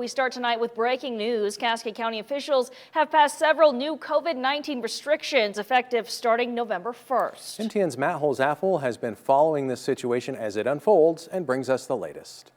We start tonight with breaking news. Cascade County officials have passed several new COVID-19 restrictions effective starting November 1st. MTN's Matt Holzaffel has been following this situation as it unfolds and brings us the latest.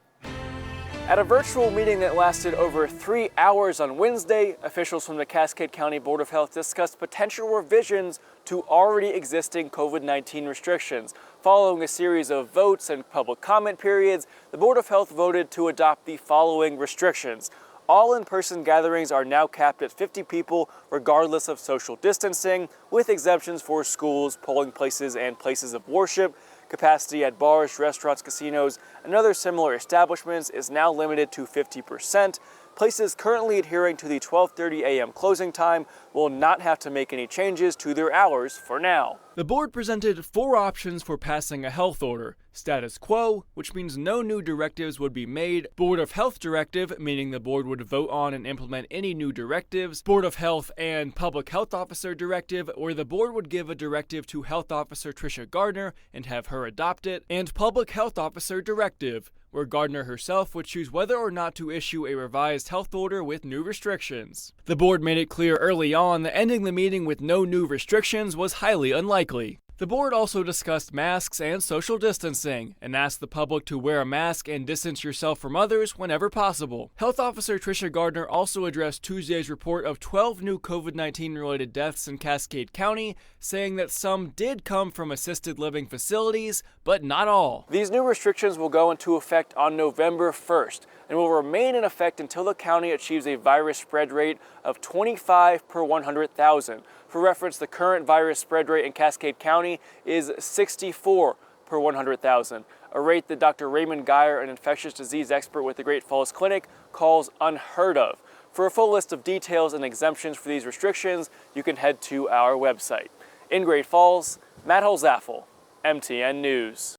At a virtual meeting that lasted over 3 hours on Wednesday, officials from the Cascade County Board of Health discussed potential revisions to already existing COVID-19 restrictions. Following a series of votes and public comment periods, the Board of Health voted to adopt the following restrictions. All in-person gatherings are now capped at 50 people regardless of social distancing, with exemptions for schools, polling places, and places of worship. Capacity at bars, restaurants, casinos, and other similar establishments is now limited to 50%. Places currently adhering to the 12:30 a.m. closing time will not have to make any changes to their hours for now. The board presented 4 options for passing a health order. Status quo, which means no new directives would be made. Board of Health directive, meaning the board would vote on and implement any new directives. Board of Health and Public Health Officer directive, where the board would give a directive to Health Officer Tricia Gardner and have her adopt it. And Public Health Officer directive, where Gardner herself would choose whether or not to issue a revised health order with new restrictions. The board made it clear early on that ending the meeting with no new restrictions was highly unlikely. The board also discussed masks and social distancing and asked the public to wear a mask and distance yourself from others whenever possible. Health Officer Tricia Gardner also addressed Tuesday's report of 12 new COVID-19 related deaths in Cascade County, saying that some did come from assisted living facilities, but not all. These new restrictions will go into effect on November 1st and will remain in effect until the county achieves a virus spread rate of 25 per 100,000. For reference, the current virus spread rate in Cascade County is 64 per 100,000, a rate that Dr. Raymond Geyer, an infectious disease expert with the Great Falls Clinic, calls unheard of. For a full list of details and exemptions for these restrictions, you can head to our website. In Great Falls, Matt Holzaffel, MTN News.